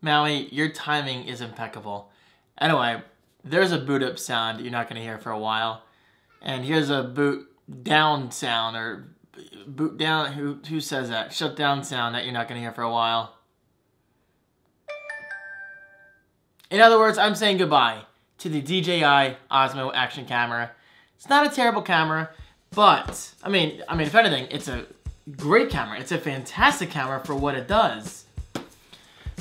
Maui, your timing is impeccable. Anyway, there's a boot up sound you're not going to hear for a while. And here's a boot down sound, or boot down, who says that? Shut down sound that you're not going to hear for a while. In other words, I'm saying goodbye to the DJI Osmo action camera. It's not a terrible camera, but, I mean, if anything, it's a great camera. It's a fantastic camera for what it does.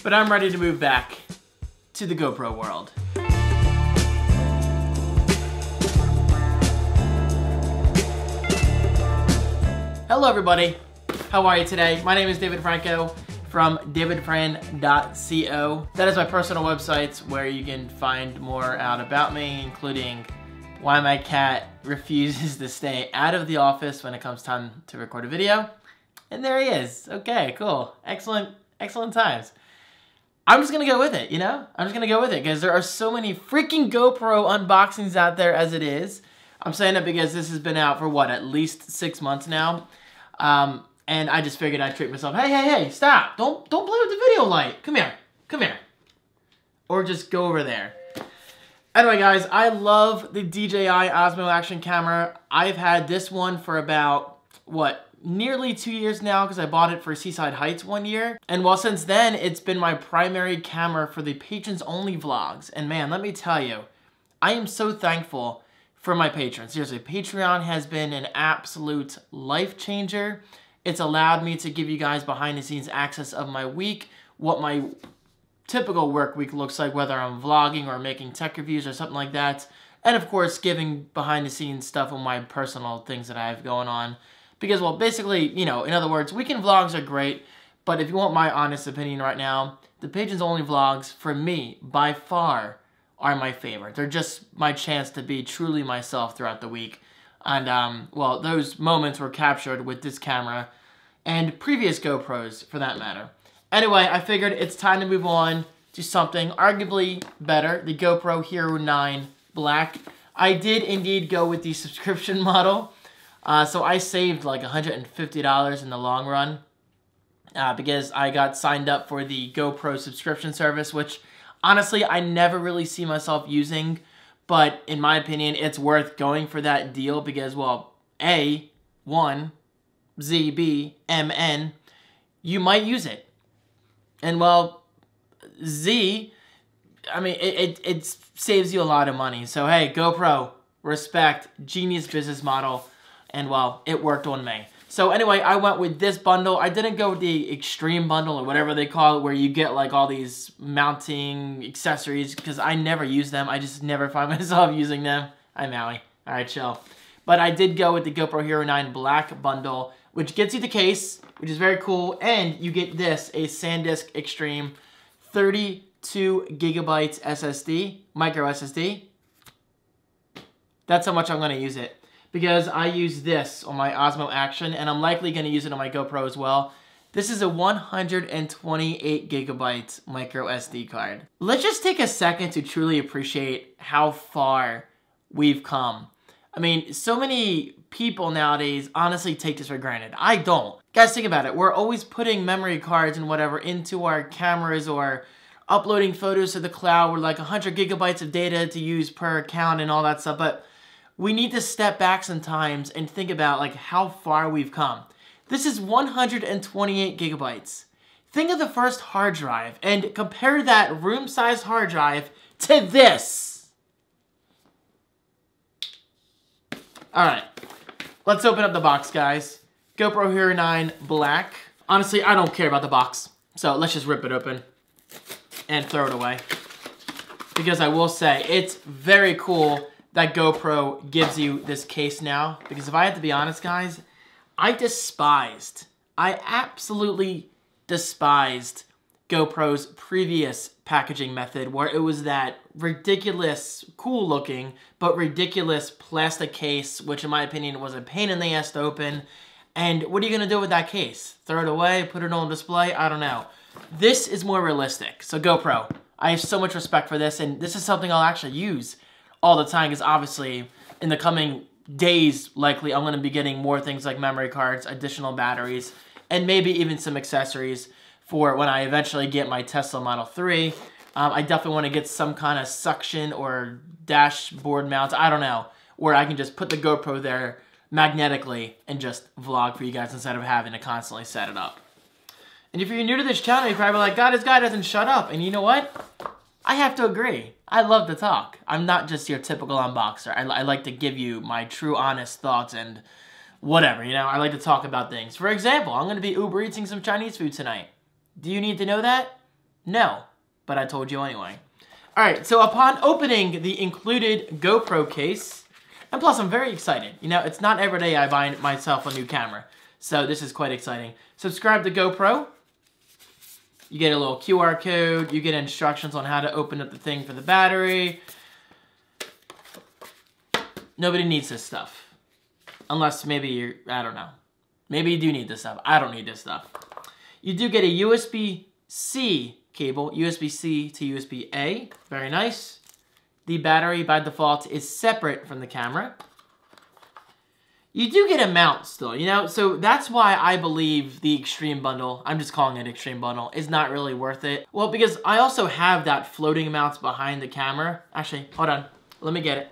But I'm ready to move back to the GoPro world. Hello everybody, how are you today? My name is David Franco from davidfran.co. That is my personal website where you can find more out about me, including why my cat refuses to stay out of the office when it comes time to record a video. And there he is. Okay, cool. Excellent times. I'm just gonna go with it, you know? I'm just gonna go with it because there are so many freaking GoPro unboxings out there as it is. I'm saying that because this has been out for what, at least 6 months now. And I just figured I'd treat myself. Hey, stop. Don't play with the video light. Come here. Or just go over there. Anyway, guys, I love the DJI Osmo action camera. I've had this one for about, what, nearly 2 years now because I bought it for Seaside Heights 1 year. And well, since then, it's been my primary camera for the patrons-only vlogs. And man, let me tell you, I am so thankful for my patrons. Seriously, Patreon has been an absolute life changer. It's allowed me to give you guys behind-the-scenes access of my week, what my typical work week looks like, whether I'm vlogging or making tech reviews or something like that. And of course, giving behind-the-scenes stuff on my personal things that I have going on. Because, well, basically, you know, in other words, weekend vlogs are great, but if you want my honest opinion right now, the patrons-only vlogs, for me, by far, are my favorite. They're just my chance to be truly myself throughout the week. And, well, those moments were captured with this camera and previous GoPros, for that matter. Anyway, I figured it's time to move on to something arguably better, the GoPro HERO9 Black. I did indeed go with the subscription model, so I saved like $150 in the long run because I got signed up for the GoPro subscription service, which honestly, I never really see myself using, but in my opinion, it's worth going for that deal because, well, A, 1, Z, B, M, N, you might use it. And, well, Z, I mean, it saves you a lot of money. So, hey, GoPro, respect, genius business model, and, well, it worked on me. So anyway, I went with this bundle. I didn't go with the extreme bundle or whatever they call it, where you get like all these mounting accessories, because I never use them. I just never find myself using them. Hi, Maui. All right, chill. But I did go with the GoPro HERO9 Black bundle, which gets you the case, which is very cool, and you get this, a SanDisk Extreme 32 gigabytes SSD, micro SSD. That's how much I'm going to use it, because I use this on my Osmo Action, and I'm likely going to use it on my GoPro as well. This is a 128 gigabyte micro SD card. Let's just take a second to truly appreciate how far we've come. I mean, so many people nowadays honestly take this for granted. I don't. Guys, think about it. We're always putting memory cards and whatever into our cameras or uploading photos to the cloud with like 100 gigabytes of data to use per account and all that stuff, but we need to step back sometimes and think about like how far we've come. This is 128 gigabytes. Think of the first hard drive and compare that room-sized hard drive to this. All right, let's open up the box, guys. GoPro HERO9 Black. Honestly, I don't care about the box, so let's just rip it open and throw it away. Because I will say, it's very cool that GoPro gives you this case now, because if I have to be honest, guys, I absolutely despised GoPro's previous packaging method, where it was that ridiculous, cool looking, but ridiculous plastic case, which in my opinion was a pain in the ass to open. And what are you gonna do with that case? Throw it away, put it on display? I don't know. This is more realistic. So GoPro, I have so much respect for this, and this is something I'll actually use all the time, because obviously in the coming days, likely I'm going to be getting more things like memory cards, additional batteries, and maybe even some accessories for when I eventually get my Tesla Model 3. I definitely want to get some kind of suction or dashboard mount, I don't know, where I can just put the GoPro there magnetically and just vlog for you guys instead of having to constantly set it up. And if you're new to this channel, you're probably like, God, this guy doesn't shut up. And you know what? I have to agree. I love to talk. I'm not just your typical unboxer. I like to give you my true, honest thoughts and whatever, you know? I like to talk about things. For example, I'm going to be Uber Eating some Chinese food tonight. Do you need to know that? No, but I told you anyway. All right, so upon opening the included GoPro case, and plus I'm very excited. You know, it's not every day I buy myself a new camera, so this is quite exciting. Subscribe to GoPro. You get a little QR code. You get instructions on how to open up the thing for the battery. Nobody needs this stuff. Unless maybe you're, I don't know. Maybe you do need this stuff. I don't need this stuff. You do get a USB-C cable. USB-C to USB-A. Very nice. The battery, by default, is separate from the camera. You do get a mount still, you know? So that's why I believe the Extreme Bundle, I'm just calling it Extreme Bundle, is not really worth it. Well, because I also have that floating mount behind the camera. Actually, hold on. Let me get it.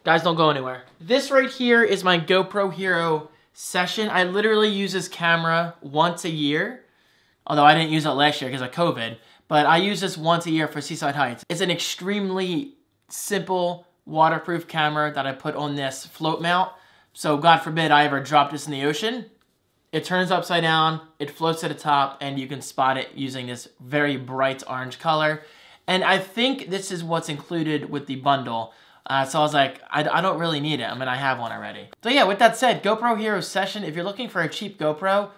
Guys, don't go anywhere. This right here is my GoPro Hero Session. I literally use this camera once a year. Although I didn't use it last year because of COVID. But I use this once a year for Seaside Heights. It's an extremely simple, waterproof camera that I put on this float mount. So God forbid I ever drop this in the ocean. It turns upside down, it floats to the top, and you can spot it using this very bright orange color. And I think this is what's included with the bundle. So I was like, I don't really need it. I mean, I have one already. So yeah, with that said, GoPro Hero Session, if you're looking for a cheap GoPro,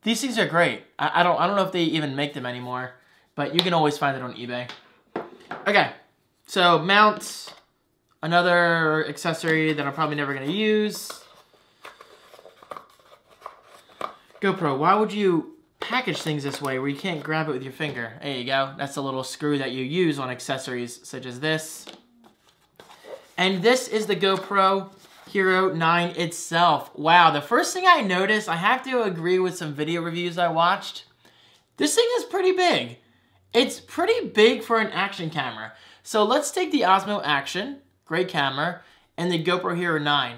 these things are great. I don't know if they even make them anymore, but you can always find it on eBay. Okay, so mounts. Another accessory that I'm probably never going to use. GoPro, why would you package things this way where you can't grab it with your finger? There you go. That's the little screw that you use on accessories such as this. And this is the GoPro Hero 9 itself. Wow, the first thing I noticed, I have to agree with some video reviews I watched. This thing is pretty big. It's pretty big for an action camera. So let's take the Osmo Action. Great camera, and the GoPro Hero 9.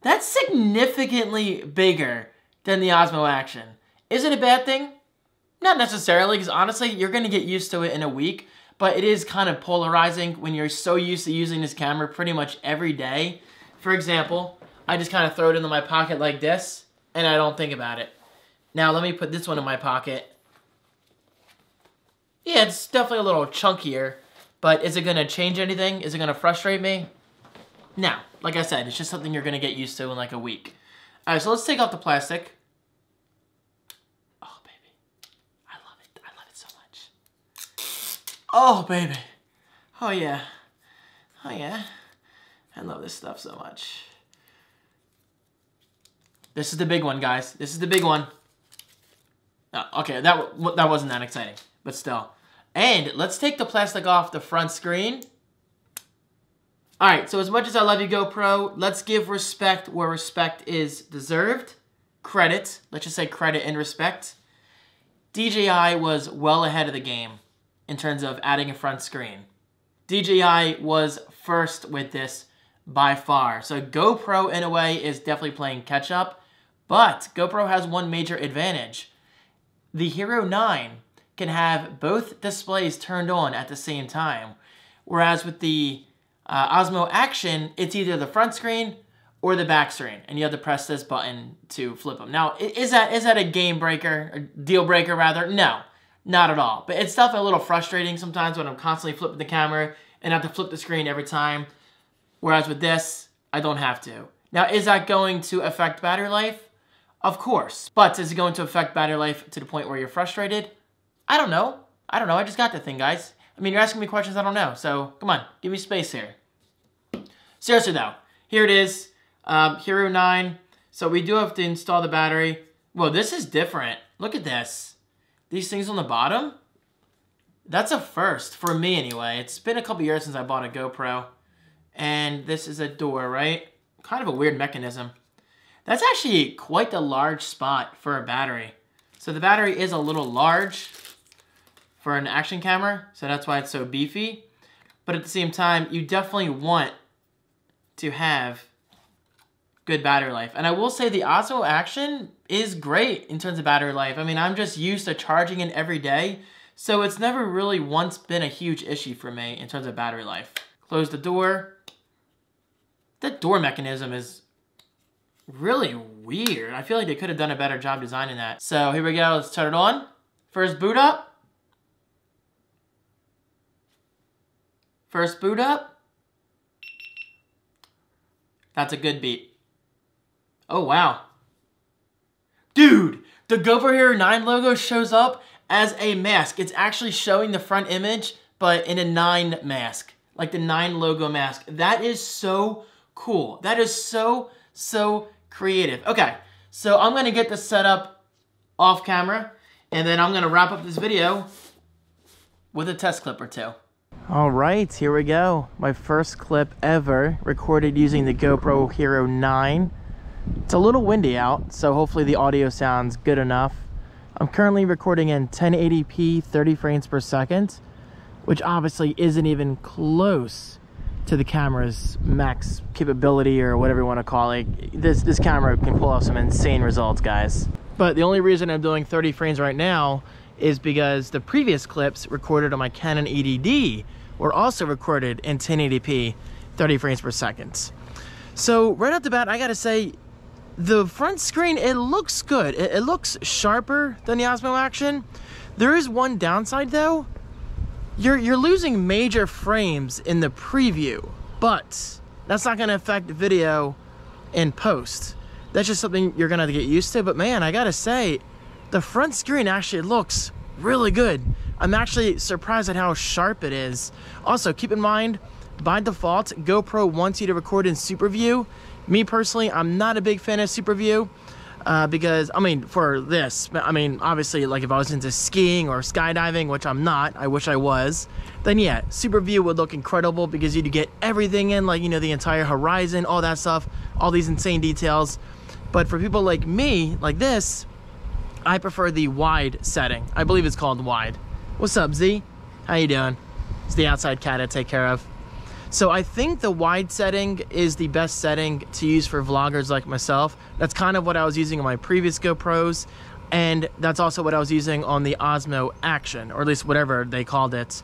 That's significantly bigger than the Osmo Action. Is it a bad thing? Not necessarily, because honestly, you're going to get used to it in a week, but it is kind of polarizing when you're so used to using this camera pretty much every day. For example, I just kind of throw it into my pocket like this, and I don't think about it. Now, let me put this one in my pocket. Yeah, it's definitely a little chunkier. But is it going to change anything? Is it going to frustrate me? No. Like I said, it's just something you're going to get used to in like a week. All right, so let's take off the plastic. Oh, baby. I love it. I love it so much. Oh, baby. Oh, yeah. Oh, yeah. I love this stuff so much. This is the big one, guys. This is the big one. Oh, okay, that wasn't that exciting, but still. And let's take the plastic off the front screen. All right, so as much as I love you, GoPro, let's give respect where respect is deserved. Credit, let's just say credit and respect. DJI was well ahead of the game in terms of adding a front screen. DJI was first with this by far. So GoPro, in a way, is definitely playing catch up. But GoPro has one major advantage. The Hero 9 can have both displays turned on at the same time. Whereas with the Osmo Action, it's either the front screen or the back screen, and you have to press this button to flip them. Now, is that a game breaker, a deal breaker rather? No, not at all. But it's definitely a little frustrating sometimes when I'm constantly flipping the camera and have to flip the screen every time. Whereas with this, I don't have to. Now, is that going to affect battery life? Of course. But is it going to affect battery life to the point where you're frustrated? I don't know. I just got the thing, guys. I mean, you're asking me questions I don't know. So, come on. Give me space here. Seriously, though. Here it is. Hero 9. So, we do have to install the battery. Whoa, this is different. Look at this. These things on the bottom. That's a first. For me, anyway. It's been a couple years since I bought a GoPro. And this is a door, right? Kind of a weird mechanism. That's actually quite the large spot for a battery. So the battery is a little large for an action camera, so that's why it's so beefy. But at the same time, you definitely want to have good battery life. And I will say the Osmo Action is great in terms of battery life. I mean, I'm just used to charging it every day, so it's never really once been a huge issue for me in terms of battery life. Close the door. The door mechanism is really weird. I feel like they could have done a better job designing that. So here we go, let's turn it on. First boot up. First boot up. That's a good beat. Oh, wow. Dude, the GoPro HERO9 logo shows up as a mask. It's actually showing the front image, but in a 9 mask. Like the 9 logo mask. That is so cool. That is so creative. Okay, so I'm gonna get this set up off camera, and then I'm gonna wrap up this video with a test clip or two. All right, here we go. My first clip ever recorded using the GoPro HERO9. It's a little windy out, so hopefully the audio sounds good enough. I'm currently recording in 1080p 30 frames per second, which obviously isn't even close to the camera's max capability or whatever you want to call it. This camera can pull off some insane results, guys. But the only reason I'm doing 30 frames right now is because the previous clips recorded on my Canon EDD were also recorded in 1080p 30 frames per second. So right off the bat, I gotta say, the front screen, it looks good. It looks sharper than the Osmo Action. There is one downside though. You're losing major frames in the preview, but that's not gonna affect the video in post. That's just something you're gonna have to get used to. But man, I gotta say, the front screen actually looks really good. I'm actually surprised at how sharp it is. Also, keep in mind, by default, GoPro wants you to record in Super View. Me personally, I'm not a big fan of Super View because, I mean, for this, I mean, obviously, like if I was into skiing or skydiving, which I'm not, I wish I was, then yeah, Super View would look incredible because you'd get everything in, like, you know, the entire horizon, all that stuff, all these insane details. But for people like me, like this, I prefer the wide setting. I believe it's called wide. What's up, Z? How you doing? It's the outside cat I take care of. So I think the wide setting is the best setting to use for vloggers like myself. That's kind of what I was using on my previous GoPros, and that's also what I was using on the Osmo Action, or at least whatever they called it,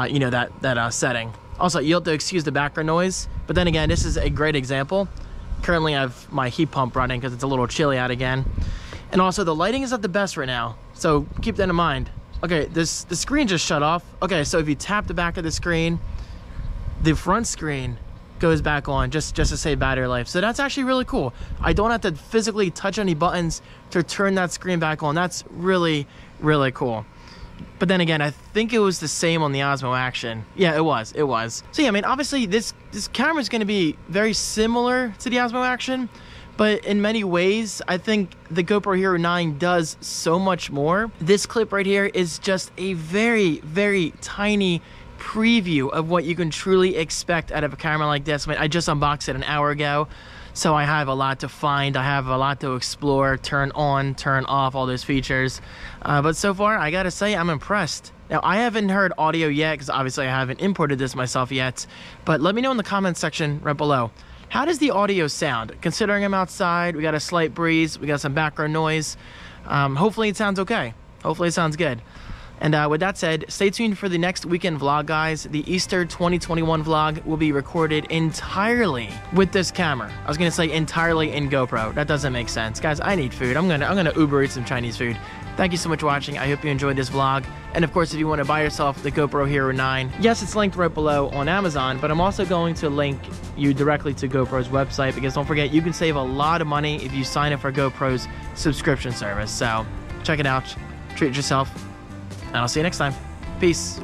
you know, that setting. Also, you have to excuse the background noise, but then again, this is a great example. Currently I have my heat pump running because it's a little chilly out again. And also the lighting is not the best right now, so keep that in mind. Okay, the screen just shut off. Okay, so if you tap the back of the screen, the front screen goes back on just to save battery life. So that's actually really cool. I don't have to physically touch any buttons to turn that screen back on. That's really cool. But then again, I think it was the same on the Osmo Action. Yeah, it was. So yeah, I mean, obviously this camera is going to be very similar to the Osmo Action, but in many ways, I think the GoPro HERO9 does so much more. This clip right here is just a very tiny preview of what you can truly expect out of a camera like this. I mean, I just unboxed it an hour ago, so I have a lot to find. I have a lot to explore, turn on, turn off, all those features. But so far, I gotta say, I'm impressed. Now, I haven't heard audio yet, because obviously I haven't imported this myself yet, but let me know in the comments section right below. How does the audio sound? Considering I'm outside, we got a slight breeze, we got some background noise. Hopefully it sounds okay. Hopefully it sounds good. And with that said, stay tuned for the next weekend vlog, guys. The Easter 2021 vlog will be recorded entirely with this camera. I was gonna say entirely in GoPro. That doesn't make sense. Guys, I need food. I'm gonna Uber eat some Chinese food. Thank you so much for watching. I hope you enjoyed this vlog. And of course, if you want to buy yourself the GoPro HERO9, yes, it's linked right below on Amazon, but I'm also going to link you directly to GoPro's website, because don't forget, you can save a lot of money if you sign up for GoPro's subscription service. So check it out, treat yourself, and I'll see you next time. Peace.